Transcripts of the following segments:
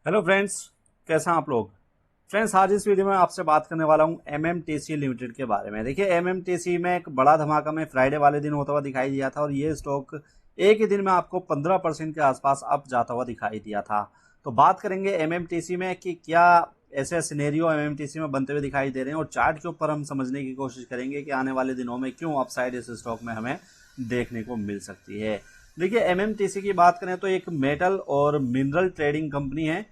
Hello friends, कैसे हैं आप लोग। फ्रेंड्स, आज इस वीडियो में आपसे बात करने वाला हूं एमएमटीसी लिमिटेड के बारे में। देखिए, एमएमटीसी में एक बड़ा धमाका में फ्राइडे वाले दिन होता हुआ दिखाई दिया था और ये स्टॉक एक ही दिन में आपको 15% के आसपास अप जाता हुआ दिखाई दिया था। तो बात करेंगे एमएमटीसी में कि क्या ऐसे सिनेरियो एमएमटीसी में बनते हुए दिखाई दे रहे हैं, और चार्ट के ऊपर हम समझने की कोशिश करेंगे कि आने वाले दिनों में क्यों अपसाइड इस स्टॉक में हमें देखने को मिल सकती है। देखिए, एमएमटीसी की बात करें तो एक मेटल और मिनरल ट्रेडिंग कंपनी है,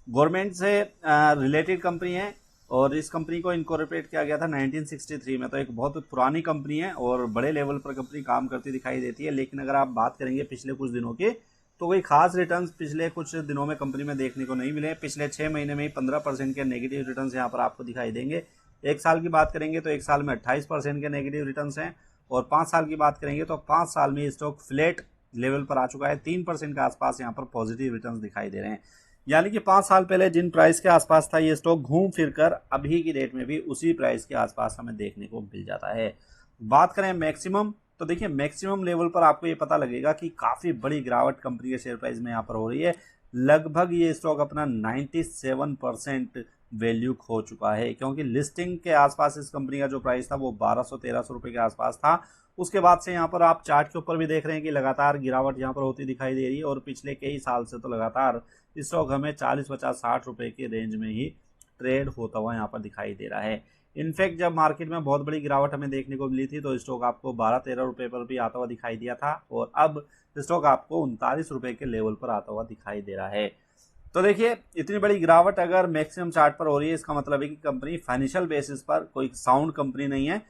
गवर्नमेंट से रिलेटेड कंपनी है, और इस कंपनी को इनकॉर्पोरेट किया गया था 1963 में। तो एक बहुत पुरानी कंपनी है और बड़े लेवल पर कंपनी काम करती दिखाई देती है। लेकिन अगर आप बात करेंगे पिछले कुछ दिनों की, तो कोई खास रिटर्न्स पिछले कुछ दिनों में कंपनी में देखने को नहीं मिले। पिछले 6 महीने में ही 15% के नेगेटिव रिटर्न्स यहाँ पर आपको दिखाई देंगे। एक साल की बात करेंगे तो एक साल में 28% के नेगेटिव रिटर्न्स हैं, और 5 साल की बात करेंगे तो 5 साल में स्टॉक फ्लैट लेवल पर आ चुका है। 3% के आसपास यहाँ पर पॉजिटिव रिटर्न्स दिखाई दे रहे हैं। यानी कि 5 साल पहले जिन प्राइस के आसपास था ये स्टॉक, घूम फिरकर अभी की डेट में भी उसी प्राइस के आसपास हमें देखने को मिल जाता है। बात करें मैक्सिमम, तो देखिए मैक्सिमम लेवल पर आपको ये पता लगेगा कि काफी बड़ी गिरावट कंपनी के शेयर प्राइस में यहाँ पर हो रही है। लगभग ये स्टॉक अपना 97% वैल्यू खो चुका है, क्योंकि लिस्टिंग के आसपास इस कंपनी का जो प्राइस था वो 1200-1300 रुपए के आसपास था। उसके बाद से यहाँ पर आप चार्ट के ऊपर भी देख रहे हैं कि लगातार गिरावट यहाँ पर होती दिखाई दे रही है, और पिछले कई साल से तो लगातार स्टॉक हमें 40-50-60 रुपए के रेंज में ही ट्रेड होता हुआ यहाँ पर दिखाई दे रहा है। इनफैक्ट जब मार्केट में बहुत बड़ी गिरावट हमें देखने को मिली थी तो स्टॉक आपको 12-13 रुपए पर भी आता हुआ दिखाई दिया था, और अब स्टॉक आपको 39 रुपए के लेवल पर आता हुआ दिखाई दे रहा है। तो देखिए, इतनी बड़ी गिरावट अगर मैक्सिमम चार्ट पर हो रही है, इसका मतलब है कि कंपनी फाइनेंशियल बेसिस पर कोई साउंड कंपनी नहीं है,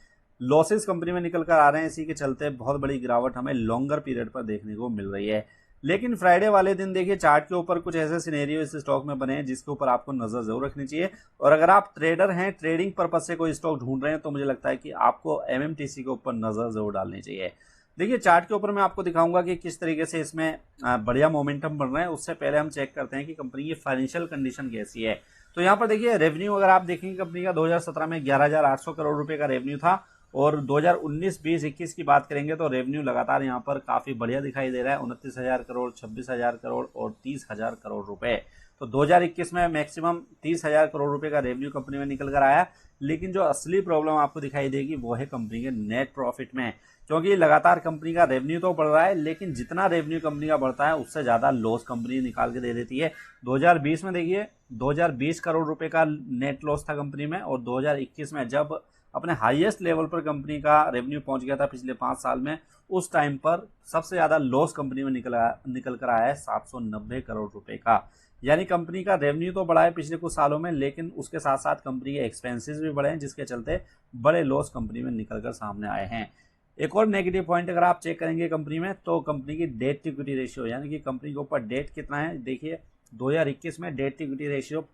लॉसेस कंपनी में निकल कर आ रहे हैं। इसी के चलते बहुत बड़ी गिरावट हमें लॉन्गर पीरियड पर देखने को मिल रही है। लेकिन फ्राइडे वाले दिन देखिए, चार्ट के ऊपर कुछ ऐसे सिनेरियो इस स्टॉक में बने हैं जिसके ऊपर आपको नजर जरूर रखनी चाहिए। और अगर आप ट्रेडर हैं, ट्रेडिंग पर्पज से कोई स्टॉक ढूंढ रहे हैं, तो मुझे लगता है कि आपको एमएमटीसी के ऊपर नजर जरूर डालनी चाहिए। देखिए, चार्ट के ऊपर मैं आपको दिखाऊंगा कि किस तरीके से इसमें बढ़िया मोमेंटम बन रहा है। उससे पहले हम चेक करते हैं कि कंपनी की फाइनेंशियल कंडीशन कैसी है। तो यहाँ पर देखिए, रेवेन्यू अगर आप देखेंगे कंपनी का 2017 में 11,800 करोड़ रुपए का रेवेन्यू था, और 2019, 20, 21 की बात करेंगे तो रेवेन्यू लगातार यहाँ पर काफी बढ़िया दिखाई दे रहा है। 29,000 करोड़, 26,000 करोड़ और 30,000 करोड़ रुपए। तो 2021 में मैक्सिमम 30,000 करोड़ रुपए का रेवेन्यू कंपनी में निकल कर आया। लेकिन जो असली प्रॉब्लम आपको दिखाई देगी वो है कंपनी के नेट प्रॉफिट में, क्योंकि लगातार कंपनी का रेवेन्यू तो बढ़ रहा है, लेकिन जितना रेवेन्यू कंपनी का बढ़ता है उससे ज्यादा लॉस कंपनी निकाल के दे देती है। 2020 में देखिए, 2020 करोड़ रुपए का नेट लॉस था कंपनी में, और 2021 में जब अपने हाईएस्ट लेवल पर कंपनी का रेवेन्यू पहुंच गया था पिछले 5 साल में, उस टाइम पर सबसे ज्यादा लॉस कंपनी में निकल कर आया है 790 करोड़ रुपए का। यानी कंपनी का रेवेन्यू तो बढ़ा है पिछले कुछ सालों में, लेकिन उसके साथ साथ कंपनी के एक्सपेंसेस भी बढ़े हैं, जिसके चलते बड़े लॉस कंपनी में निकल कर सामने आए हैं। एक और नेगेटिव पॉइंट अगर आप चेक करेंगे कंपनी में, तो कंपनी की डेट टू इक्विटी रेशियो, यानी कि कंपनी के ऊपर डेट कितना है, देखिए 2021 में डेट टू इक्विटी रेशियो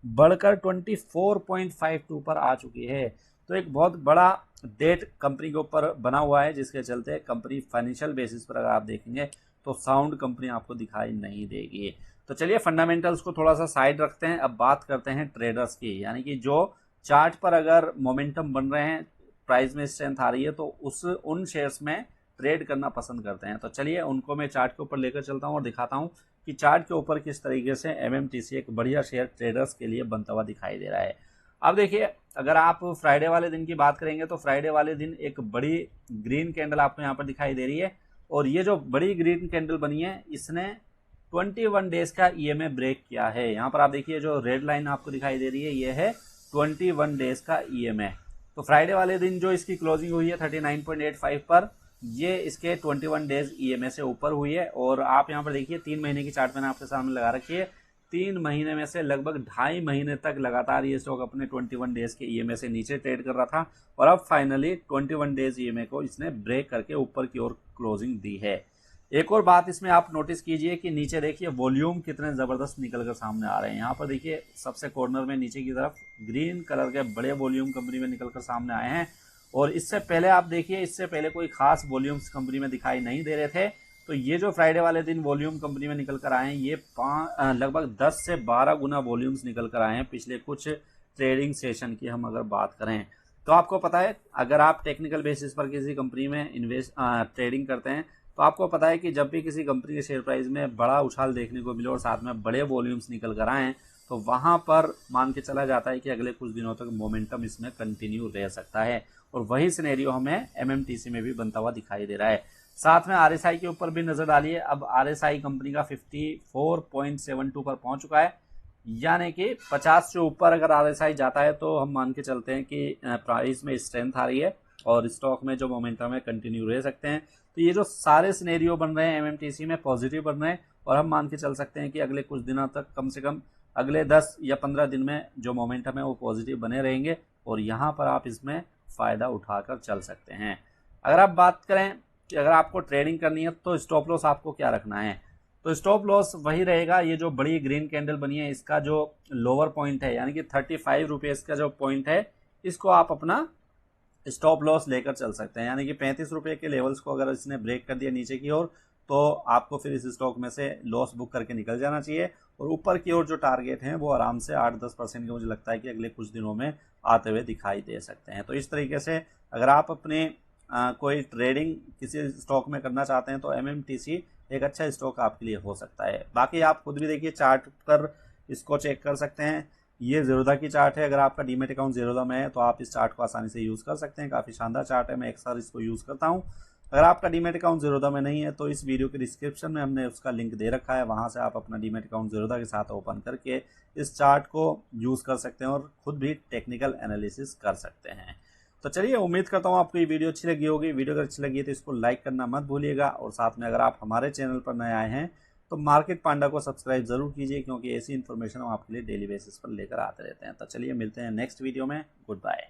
बढ़कर 24.52 पर आ चुकी है। तो एक बहुत बड़ा डेट कंपनी के ऊपर बना हुआ है, जिसके चलते कंपनी फाइनेंशियल बेसिस पर अगर आप देखेंगे तो साउंड कंपनी आपको दिखाई नहीं देगी। तो चलिए, फंडामेंटल्स को थोड़ा सा साइड रखते हैं, अब बात करते हैं ट्रेडर्स की। यानी कि जो चार्ट पर अगर मोमेंटम बन रहे हैं, प्राइस में स्ट्रेंथ आ रही है, तो उन शेयर्स में ट्रेड करना पसंद करते हैं। तो चलिए, उनको मैं चार्ट के ऊपर लेकर चलता हूँ और दिखाता हूँ कि चार्ट के ऊपर किस तरीके से एमएमटीसी एक बढ़िया शेयर ट्रेडर्स के लिए बनता हुआ दिखाई दे रहा है। अब देखिए, अगर आप फ्राइडे वाले दिन की बात करेंगे तो फ्राइडे वाले दिन एक बड़ी ग्रीन कैंडल आपको यहाँ पर दिखाई दे रही है, और ये जो बड़ी ग्रीन कैंडल बनी है इसने 21 डेज का ईएमए ब्रेक किया है। यहाँ पर आप देखिए, जो रेड लाइन आपको दिखाई दे रही है ये है 21 डेज का ईएमए। तो फ्राइडे वाले दिन जो इसकी क्लोजिंग हुई है 39.85 पर, ये इसके 21 डेज ईएमए से ऊपर हुई है। और आप यहाँ पर देखिए, 3 महीने की चार्ट मैंने आपके सामने लगा रखी है। 3 महीने में से लगभग 2.5 महीने तक लगातार ये स्टॉक अपने 21 डेज के ईएमए से नीचे ट्रेड कर रहा था, और अब फाइनली 21 डेज ईएमए को इसने ब्रेक करके ऊपर की ओर क्लोजिंग दी है। एक और बात इसमें आप नोटिस कीजिए कि नीचे देखिए वॉल्यूम कितने जबरदस्त निकल कर सामने आ रहे हैं। यहाँ पर देखिए, सबसे कॉर्नर में नीचे की तरफ ग्रीन कलर के बड़े वॉल्यूम कंपनी में निकल कर सामने आए हैं, और इससे पहले आप देखिए, इससे पहले कोई खास वॉल्यूम्स कंपनी में दिखाई नहीं दे रहे थे। तो ये जो फ्राइडे वाले दिन वॉल्यूम कंपनी में निकल कर आए हैं, ये लगभग 10 से 12 गुना वॉल्यूम्स निकल कर आए हैं पिछले कुछ ट्रेडिंग सेशन की हम अगर बात करें। तो आपको पता है, अगर आप टेक्निकल बेसिस पर किसी कंपनी में इन्वेस्ट ट्रेडिंग करते हैं तो आपको पता है कि जब भी किसी कंपनी के शेयर प्राइस में बड़ा उछाल देखने को मिले और साथ में बड़े वॉल्यूम्स निकल कर आए तो वहां पर मान के चला जाता है कि अगले कुछ दिनों तक मोमेंटम इसमें कंटिन्यू रह सकता है, और वही सिनेरियो हमें एमएमटीसी में भी बनता हुआ दिखाई दे रहा है। साथ में आरएसआई के ऊपर भी नजर डालिए। अब आरएसआई कंपनी का 54.72 पर पहुंच चुका है, यानी कि 50 से ऊपर अगर आरएसआई जाता है तो हम मान के चलते हैं कि प्राइस में स्ट्रेंथ आ रही है और स्टॉक में जो मोमेंटम है कंटिन्यू रह सकते हैं। तो ये जो सारे सिनेरियो बन रहे हैं एमएमटीसी में पॉजिटिव बन रहे हैं, और हम मान के चल सकते हैं कि अगले कुछ दिनों तक कम से कम अगले 10 या 15 दिन में जो मोमेंटम है वो पॉजिटिव बने रहेंगे, और यहाँ पर आप इसमें फ़ायदा उठाकर चल सकते हैं। अगर आप बात करें कि अगर आपको ट्रेडिंग करनी है तो स्टॉप लॉस आपको क्या रखना है, तो स्टॉप लॉस वही रहेगा, ये जो बड़ी ग्रीन कैंडल बनी है इसका जो लोअर पॉइंट है यानी कि 35 रुपीज़ का जो पॉइंट है, इसको आप अपना स्टॉप लॉस लेकर चल सकते हैं। यानी कि 35 रुपये के लेवल्स को अगर इसने ब्रेक कर दिया नीचे की ओर तो आपको फिर इस स्टॉक में से लॉस बुक करके निकल जाना चाहिए, और ऊपर की ओर जो टारगेट हैं वो आराम से 8-10% के मुझे लगता है कि अगले कुछ दिनों में आते हुए दिखाई दे सकते हैं। तो इस तरीके से अगर आप अपने कोई ट्रेडिंग किसी स्टॉक में करना चाहते हैं तो एमएमटीसी एक अच्छा स्टॉक आपके लिए हो सकता है। बाकी आप खुद भी देखिए चार्ट पर इसको चेक कर सकते हैं। ये ज़ीरोधा की चार्ट है, अगर आपका डीमेट अकाउंट ज़ीरोधा में है तो आप इस चार्ट को आसानी से यूज़ कर सकते हैं। काफ़ी शानदार चार्ट है, मैं अक्सर इसको यूज़ करता हूँ। अगर आपका डीमेट अकाउंट ज़ीरोधा में नहीं है तो इस वीडियो के डिस्क्रिप्शन में हमने उसका लिंक दे रखा है, वहाँ से आप अपना डीमेट अकाउंट ज़ीरोधा के साथ ओपन करके इस चार्ट को यूज़ कर सकते हैं और खुद भी टेक्निकल एनालिसिस कर सकते हैं। तो चलिए, उम्मीद करता हूँ आपको ये वीडियो अच्छी लगी होगी। वीडियो अगर अच्छी लगी है तो इसको लाइक करना मत भूलिएगा, और साथ में अगर आप हमारे चैनल पर नए आए हैं तो मार्केट पांडा को सब्सक्राइब जरूर कीजिए, क्योंकि ऐसी इन्फॉर्मेशन हम आपके लिए डेली बेसिस पर लेकर आते रहते हैं। तो चलिए, मिलते हैं नेक्स्ट वीडियो में। Good bye.